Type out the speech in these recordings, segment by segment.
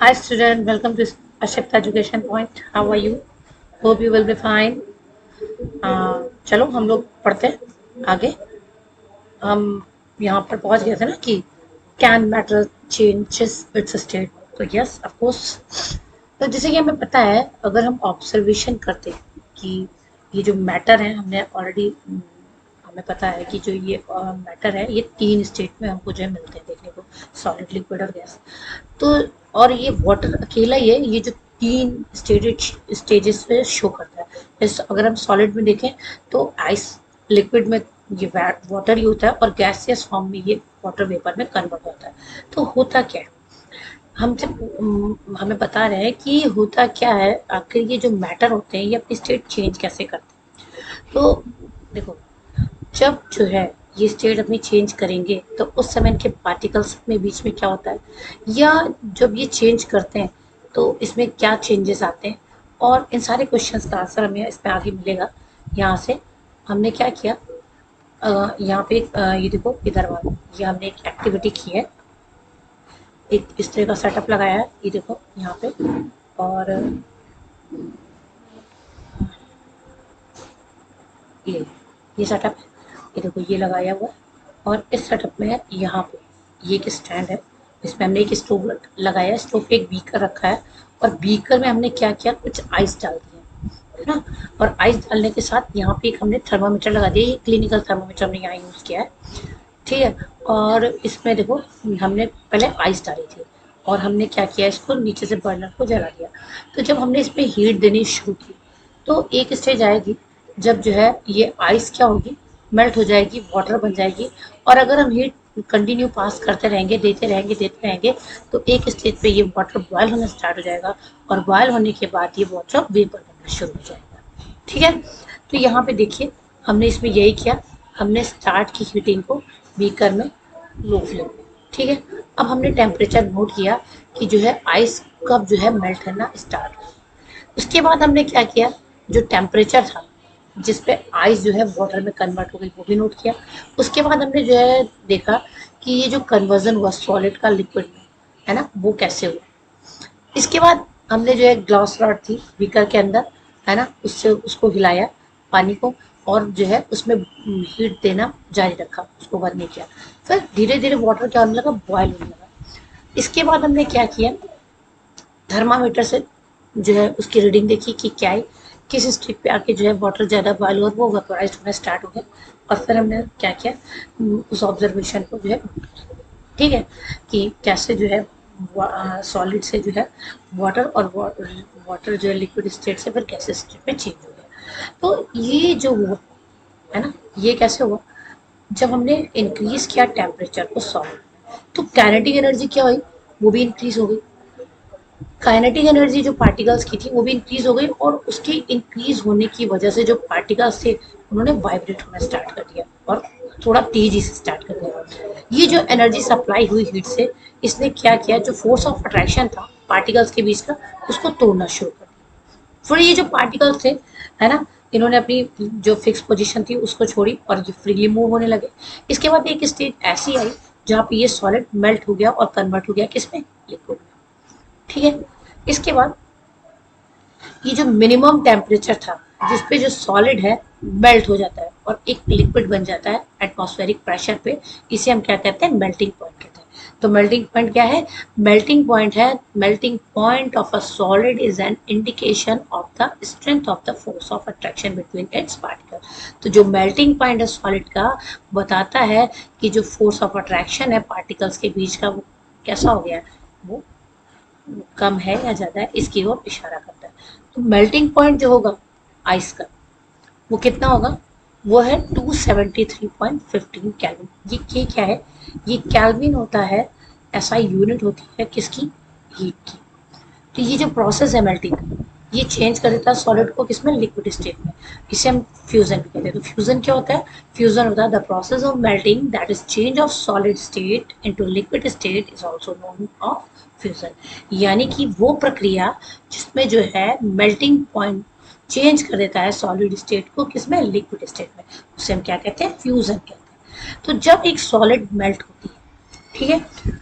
Hi student, welcome to Ashipta Education Point. How are you? Hope you will be fine. चलो हम लोग पढ़ते हैं आगे। हम यहाँ पर पहुँच गए थे ना कि can matter changes it's state. तो यस ऑफ कोर्स। तो जैसे कि हमें पता है, अगर हम ऑब्जर्वेशन करते हैं कि ये जो मैटर है, हमने ऑलरेडी हमें पता है कि जो ये मैटर है, ये 3 स्टेट में हमको जो है मिलते हैं देखने को, सॉलिड, लिक्विड और गैस। तो और ये वाटर अकेला ही है, ये जो 3 स्टेजेस पे शो करता है। जैसे अगर हम सॉलिड में देखें तो आइस, लिक्विड में ये वाटर ही होता है और गैसियस फॉर्म में ये वाटर वेपर में कन्वर्ट होता है। तो होता क्या है, हम जब हमें बता रहे हैं कि होता क्या है, आखिर ये जो मैटर होते हैं ये अपनी स्टेट चेंज कैसे करते हैं। तो देखो, जब जो है ये स्टेट अपनी चेंज करेंगे तो उस समय इनके पार्टिकल्स में बीच में क्या होता है, या जब ये चेंज करते हैं तो इसमें क्या चेंजेस आते हैं, और इन सारे क्वेश्चंस का आंसर हमें इसमें आगे मिलेगा। यहाँ से हमने क्या किया, यहाँ पे ये देखो इधर वाला, ये हमने एक एक्टिविटी की है, एक इस तरह का सेटअप लगाया है, ये देखो यहाँ पे। और ये सेटअप है, ये देखो ये लगाया हुआ है। और इस सेटअप में यहाँ पे ये एक स्टैंड है, इसमें हमने एक स्टोव लगाया है, स्टोव पे एक बीकर रखा है, और बीकर में हमने क्या किया, कुछ आइस डाल दिया है ना। और आइस डालने के साथ यहाँ पे एक हमने थर्मामीटर लगा दिया, ये क्लिनिकल थर्मामीटर हमने यहाँ यूज़ किया है, ठीक है। और इसमें देखो हमने पहले आइस डाली थी, और हमने क्या किया, इसको नीचे से बर्नर को जला दिया। तो जब हमने इसमें हीट देनी शुरू की तो एक स्टेज आएगी जब जो है ये आइस क्या होगी, मेल्ट हो जाएगी, वाटर बन जाएगी। और अगर हम हीट कंटिन्यू पास करते रहेंगे, देते रहेंगे, तो एक स्टेज पे ये वाटर बॉयल होना स्टार्ट हो जाएगा, और बॉयल होने के बाद ये वाटर वेपर बनना शुरू हो जाएगा, ठीक है। तो यहाँ पे देखिए, हमने इसमें यही किया, हमने स्टार्ट की हीटिंग को बीकर में, लो फ्लेम में, ठीक है। अब हमने टेम्परेचर नोट किया कि जो है आइस कब जो है मेल्ट करना स्टार्ट हो। उसके बाद हमने क्या किया, जो टेम्परेचर था जिस पे आइस जो है वाटर में कन्वर्ट हो गई, वो भी नोट किया। उसके बाद हमने जो है देखा कि ये जो कन्वर्जन हुआ सॉलिड का लिक्विड में, है ना, वो कैसे हुआ। इसके बाद हमने जो है ग्लास रॉड थी बीकर के अंदर, है ना, उससे उसको हिलाया पानी को, और जो है उसमें हीट देना जारी रखा, उसको बंद नहीं किया। फिर धीरे धीरे वाटर क्या होने लगा, बॉयल होने लगा। इसके बाद हमने क्या किया, थर्मामीटर से जो है उसकी रीडिंग देखी कि क्या है, किस स्टेज पे आके जो है वाटर ज़्यादा बॉयल हुआ, वो वेपराइज होना स्टार्ट हो गया। और फिर हमने क्या किया, उस ऑब्जर्वेशन को जो है, ठीक है, कि कैसे जो है सॉलिड से जो है वाटर, और वाटर जो है लिक्विड स्टेट से फिर गैसेस स्टेट में चेंज हो गया। तो ये जो हुआ है ना, ये कैसे हुआ, जब हमने इंक्रीज किया टेम्परेचर को सॉलिड में, तो काइनेटिक एनर्जी क्या हुई, वो भी इंक्रीज हो गई। काइनेटिक एनर्जी जो पार्टिकल्स की थी वो भी इंक्रीज हो गई, और उसके इंक्रीज होने की वजह से जो पार्टिकल्स थे उन्होंने वाइब्रेट होना स्टार्ट कर दिया, और थोड़ा तेजी से स्टार्ट कर दिया। ये जो एनर्जी सप्लाई हुई हीट से, इसने क्या किया, जो फोर्स ऑफ अट्रैक्शन था पार्टिकल्स के बीच का, उसको तोड़ना शुरू कर दिया। फिर ये जो पार्टिकल्स थे, है ना, इन्होंने अपनी जो फिक्स पोजीशन थी उसको छोड़ी और ये फ्रीली मूव होने लगे। इसके बाद एक स्टेज ऐसी आई जहाँ पे ये सॉलिड मेल्ट हो गया और कन्वर्ट हो गया किसमें, लिक्विड में, ठीक है। इसके बाद ये जो मिनिमम टेम्परेचर था जिस पे जो सॉलिड है मेल्ट हो जाता है और एक लिक्विड बन जाता है एटमॉस्फेरिक प्रेशर पे, इसे हम क्या कहते हैं, मेल्टिंग पॉइंट कहते हैं। तो मेल्टिंग पॉइंट क्या है, मेल्टिंग पॉइंट है, melting point of a solid is an indication of the strength of the force of attraction between its particle. तो जो मेल्टिंग पॉइंट है सॉलिड का, बताता है कि जो फोर्स ऑफ अट्रैक्शन है पार्टिकल्स के बीच का, वो कैसा हो गया है, वो कम है या ज़्यादा है, इसकी ओर इशारा करता है। तो मेल्टिंग पॉइंट जो होगा आइस का, वो कितना होगा, वो है 273.15 केल्विन। ये क्या है, ये केल्विन होता है, ऐसा यूनिट होती है किसकी, हीट की। तो ये जो प्रोसेस है मेल्टिंग का, ये चेंज कर देता है सॉलिड को किसमें, लिक्विड स्टेट में। इसे हम फ्यूजन भी कहते हैं। तो फ्यूजन क्या होता है, फ्यूजन होता है the process of melting that is change of solid state into liquid state is also known of fusion. यानी कि वो प्रक्रिया जिसमें जो है मेल्टिंग पॉइंट चेंज कर देता है सॉलिड स्टेट को किसमें, लिक्विड स्टेट में, उसे हम क्या कहते हैं, फ्यूजन कहते हैं। तो जब एक सॉलिड मेल्ट होती है, ठीक है,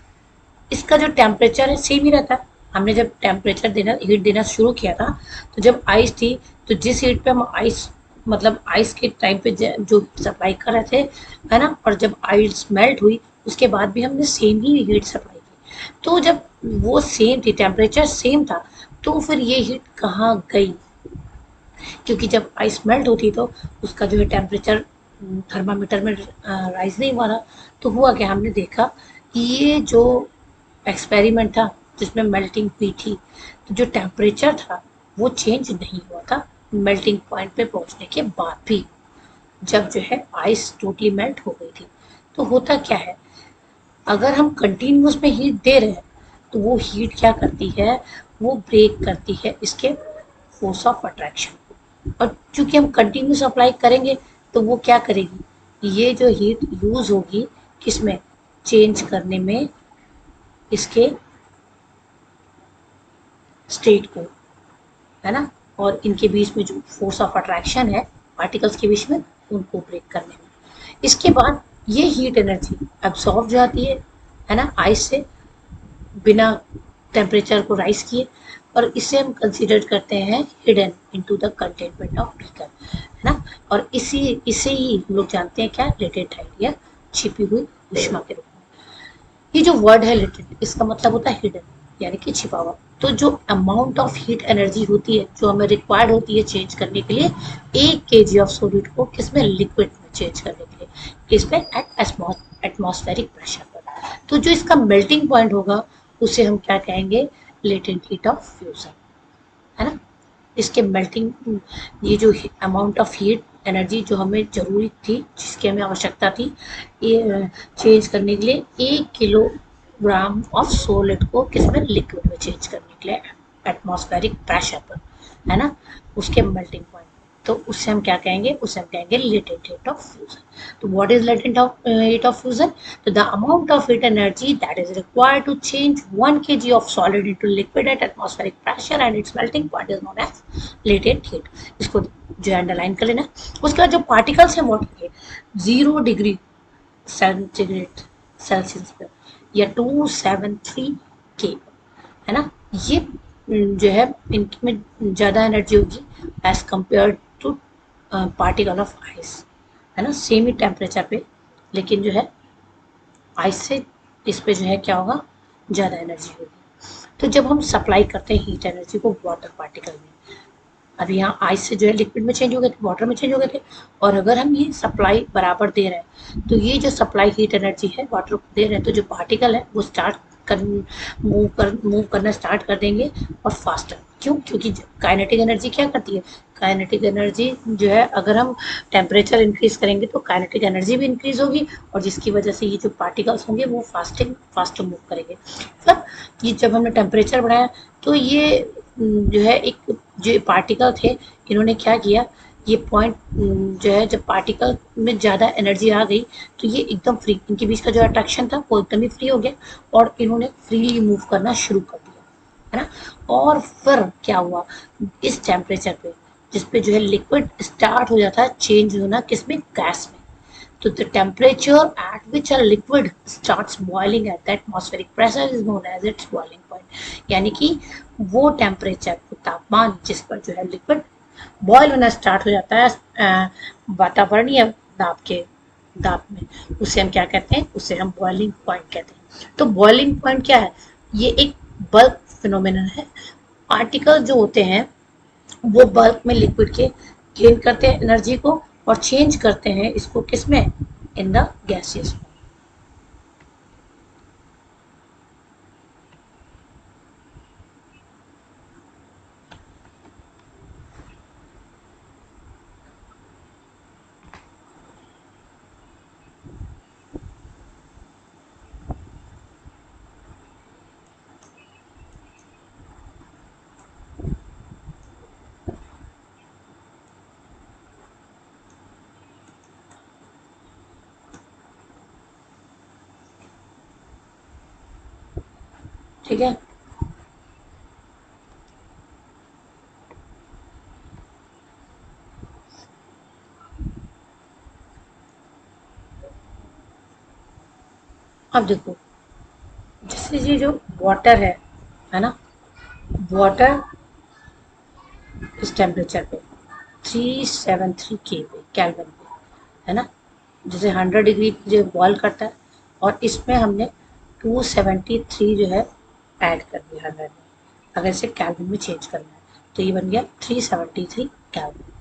इसका जो टेम्परेचर है सेम ही रहता है, हमने जब टेम्परेचर देना हीट देना शुरू किया था, तो जब आइस थी, तो जिस हीट पे हम आइस मतलब आइस के टाइम पे जो सप्लाई कर रहे थे, है ना, और जब आइस मेल्ट हुई उसके बाद भी हमने सेम ही हीट सप्लाई की। तो जब वो सेम थी, टेम्परेचर सेम था, तो फिर ये हीट कहाँ गई? क्योंकि जब आइस मेल्ट होती तो उसका जो है टेम्परेचर थर्मामीटर में राइज नहीं हुआ था। तो हुआ क्या, हमने देखा कि ये जो एक्सपेरिमेंट था जिसमें मेल्टिंग हुई थी, तो जो टेम्परेचर था वो चेंज नहीं हुआ था मेल्टिंग पॉइंट पे पहुंचने के बाद भी, जब जो है आइस टोटली मेल्ट हो गई थी। तो होता क्या है, अगर हम कंटिन्यूस में हीट दे रहे हैं तो वो हीट क्या करती है, वो ब्रेक करती है इसके फोर्स ऑफ अट्रैक्शन। और चूंकि हम कंटिन्यूस अप्लाई करेंगे तो वो क्या करेगी, ये जो हीट यूज होगी किसमें, चेंज करने में इसके स्टेट को, है ना, और इनके बीच में जो फोर्स ऑफ अट्रैक्शन है पार्टिकल्स के बीच में, उनको ब्रेक करने में। इसके बाद ये हीट एनर्जी एब्सॉर्ब जाती है ना, आइस से, बिना टेम्परेचर को राइज किए, और इसे हम कंसीडर करते हैं hidden into the containment of beaker, है ना। और इसे ही हम लोग जानते हैं क्या, लेटेंट हाइट या छिपी हुई ऊष्मा के रूप में। ये जो वर्ड है लेटेंट, इसका मतलब होता है हिडन, यानी कि छिपा हुआ। तो जो अमाउंट ऑफ हीट एनर्जी होती है जो हमें रिक्वायर्ड होती है चेंज करने के लिए 1 kg ऑफ सॉलिड को किसमें, लिक्विड में चेंज करने के लिए, किसमें, एट एटमॉस्फेरिक प्रेशर पर। तो जो इसका मेल्टिंग पॉइंट होगा उसे हम क्या कहेंगे, लेटेंट हीट ऑफ फ्यूजन, है ना। इसके मेल्टिंग, ये जो अमाउंट ऑफ हीट एनर्जी जो हमें जरूरी थी, जिसकी हमें आवश्यकता थी ये चेंज करने के लिए 1 किलोग्राम ऑफ सॉलिड को किसमें, लिक्विड में चेंज करने के लिए एटमॉस्फेरिक प्रेशर पर, है ना, उसके मेल्टिंग पॉइंट। तो उससे हम क्या कहेंगे, उसे हम कहेंगे लेटेंट हीट ऑफ फ्यूजन। तो what is latent heat of fusion, तो the amount of heat energy that is required to change 1 kg of solid into liquid at atmospheric pressure and its melting point is known as latent heat. इसको जो है underline कर लेना। उसके बाद जो particles हैं वाटर के 0 डिग्री सेंटीग्रेड सेल्सियस पर या 273 के, है ना, ये जो है इनमें ज़्यादा एनर्जी होगी as compare to particle of ice, है ना, सेम ही टेम्परेचर पे, लेकिन जो है आइस से इस पे जो है क्या होगा, ज़्यादा एनर्जी होगी। तो जब हम सप्लाई करते हैं हीट एनर्जी को वाटर पार्टिकल में, अभी यहाँ आइस से जो है लिक्विड में चेंज हो गए थे, वाटर में चेंज हो गए थे, और अगर हम ये सप्लाई बराबर दे रहे हैं तो ये जो सप्लाई हीट एनर्जी है वाटर को दे रहे हैं, तो जो पार्टिकल है वो कर मूव करना स्टार्ट कर देंगे, और फास्टर। क्यों, क्योंकि काइनेटिक एनर्जी क्या करती है, काइनेटिक एनर्जी जो है, अगर हम टेम्परेचर इंक्रीज करेंगे तो काइनेटिक एनर्जी भी इंक्रीज होगी, और जिसकी वजह से ये जो पार्टिकल्स होंगे वो फास्टर मूव करेंगे। मतलब ये जब हमने टेम्परेचर बढ़ाया तो ये जो है एक जो पार्टिकल थे, इन्होंने क्या किया, ये पॉइंट जो है, जब पार्टिकल में ज़्यादा एनर्जी आ गई तो ये एकदम फ्री, इनके बीच का जो अट्रैक्शन था वो एकदम ही फ्री हो गया, और इन्होंने फ्रीली मूव करना शुरू कर दिया, है ना। और फिर क्या हुआ, इस टेम्परेचर पे जिस पे जो है लिक्विड स्टार्ट हो जाता है चेंज होना किसमें, गैस में। तो the temperature at which a liquid starts boiling at the atmospheric pressure is known as its boiling point। यानी कि वो टेम्परेचर, तापमान जिस पर जो है लिक्विड बॉयल होना स्टार्ट हो जाता है वातावरणीय दाब के दाब में, उसे हम क्या कहते हैं, उसे हम बॉइलिंग पॉइंट कहते हैं। तो बॉइलिंग पॉइंट क्या है, ये एक बल्क फिनोमिनन है। पार्टिकल जो होते हैं वो बल्क में लिक्विड के गेन करते हैं एनर्जी को, और चेंज करते हैं इसको किसमें, इन द गैसियस। ठीक है, अब देखो, जैसे ये जो वाटर है ना, वाटर इस टेम्परेचर पे 373 केल्विन पे, है ना, जैसे 100 डिग्री जो बॉयल करता है, और इसमें हमने 273 जो है ऐड कर दिया 100 में। अगर इसे केल्विन में चेंज करना है तो ये बन गया 373 केल्विन।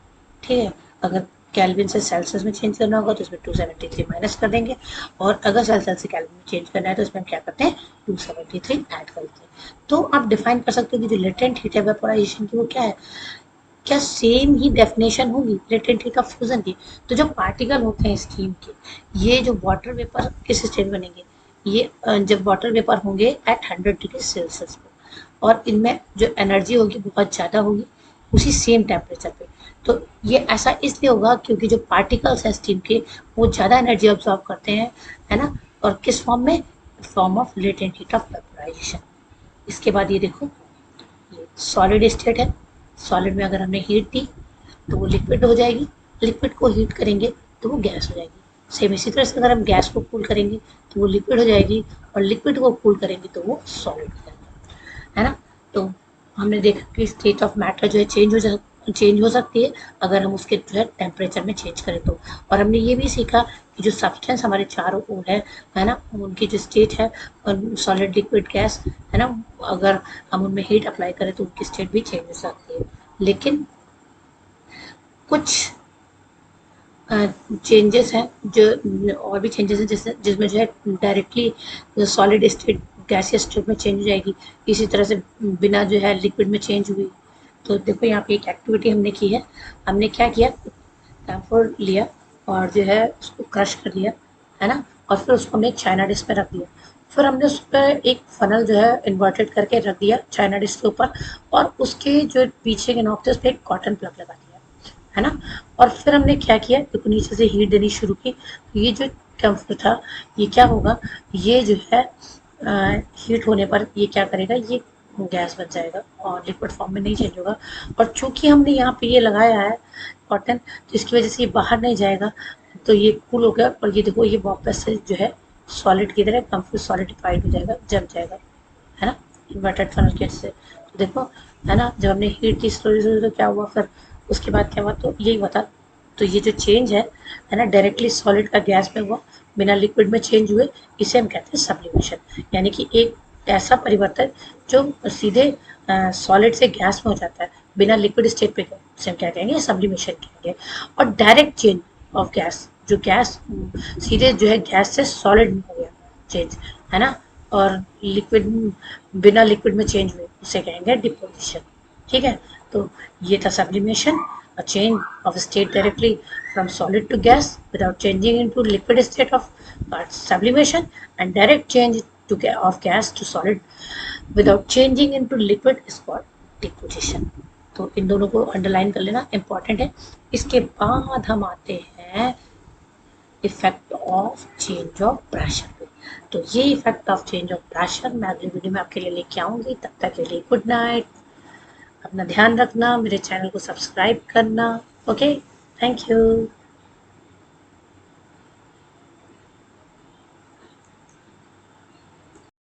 ठीक है, अगर केल्विन से सेल्सियस में चेंज करना होगा तो इसमें 273 माइनस कर देंगे, और अगर सेल्सियस से केल्विन में चेंज करना है तो इसमें हम क्या करते हैं, 273 ऐड करते हैं। तो आप डिफाइन कर सकते हो कि जो लेटेंट हीट एवेपोराइजेशन की वो क्या है, क्या सेम ही डेफिनेशन होगी लेटेंट हीट ऑफ फ्यूजन की। तो जो पार्टिकल होते हैं स्टीम के, ये जो वाटर वेपर किस स्टेट में बनेंगे, ये जब वाटर वेपर होंगे एट 100 डिग्री सेल्सियस पे, और इनमें जो एनर्जी होगी बहुत ज़्यादा होगी उसी सेम टेम्परेचर पे। तो ये ऐसा इसलिए होगा क्योंकि जो पार्टिकल्स हैं स्टीम के, वो ज़्यादा एनर्जी ऑब्जॉर्व करते हैं, है ना, और किस फॉर्म में, form of latent heat of vaporisation. इसके बाद ये देखो, ये सॉलिड स्टेट है, सॉलिड में अगर हमने हीट दी तो वो लिक्विड हो जाएगी, लिक्विड को हीट करेंगे तो वो गैस हो जाएगी। सेम इसी तरह से अगर हम गैस को कूल करेंगे तो वो लिक्विड हो जाएगी, और लिक्विड को कूल करेंगे तो वो सॉलिड हो जाएगा, है ना। तो हमने देखा कि स्टेट ऑफ मैटर जो है चेंज हो सकती है अगर हम उसके जो है टेम्परेचर में चेंज करें तो। और हमने ये भी सीखा कि जो सब्सटेंस हमारे चारों ओर है ना, उनकी जो स्टेट है, सॉलिड लिक्विड गैस, है ना, अगर हम उनमें हीट अप्लाई करें तो उनकी स्टेट भी चेंज हो सकती है। लेकिन कुछ चेंजेस हैं जो, और भी चेंजेस हैं जैसे जिसमें जो है directly solid state gaseous state में चेंज हो जाएगी, इसी तरह से बिना जो है लिक्विड में चेंज हुई। तो देखो यहाँ पे एक एक्टिविटी हमने की है, हमने क्या किया, कैम्फर लिया और जो है उसको क्रश कर लिया, है ना, और फिर उसको हमने एक चाइना डिश पे रख दिया, फिर हमने उस पर एक फनल जो है इन्वर्टेड करके रख दिया चाइना डिश के ऊपर, और उसके जो पीछे के नोक थे उस पर एक कॉटन प्लग लगा दिया, है ना। और फिर हमने क्या किया, देखो नीचे से हीट देनी शुरू की, तो ये जो कैम्फर था ये क्या होगा, ये जो है हीट होने पर ये क्या करेगा, ये गैस बन जाएगा और लिक्विड फॉर्म में नहीं चेंज होगा। और चूंकि हमने यहाँ पे ये लगाया है कॉटन, तो इसकी वजह से ये बाहर नहीं जाएगा, तो ये कूल हो गया, और ये देखो ये वापस से जो है सॉलिड की तरह कंफ्यूज सॉलिडिफाइड हो जाएगा, जम जाएगा, है ना, इन्वर्टेड फनल के से। तो देखो, है ना, जब हमने हीट दी स्लोली स्लोली तो क्या हुआ, फिर उसके बाद क्या हुआ, तो यही बता। तो ये जो चेंज है ना, डायरेक्टली सॉलिड का गैस में हुआ बिना लिक्विड में चेंज हुए, इसे हम कहते हैं सब्लिमेशन, यानी कि एक ऐसा परिवर्तन जो सीधे सॉलिड से गैस में हो जाता है बिना लिक्विड स्टेट पे, उसे हम क्या कहेंगे, सब्लिमेशन कहेंगे। और डायरेक्ट चेंज ऑफ गैस, जो गैस सीधे जो है गैस से सॉलिड में हो गया चेंज, है ना, और लिक्विड बिना लिक्विड में चेंज हुए उसे कहेंगे डिपोजिशन। ठीक है, तो ये था sublimation, a change of state directly from solid to gas without changing into liquid state of sublimation, and direct change of gas to solid without changing into liquid is called deposition। तो इन दोनों को underline कर लेना important है। इसके बाद हम आते हैं effect of change of pressure पे। तो ये effect of change of pressure मैं अगली वीडियो में आपके लिए लेके आऊंगी, तब तक के लिए गुड नाइट, अपना ध्यान रखना, मेरे चैनल को सब्सक्राइब करना। Okay, thank you.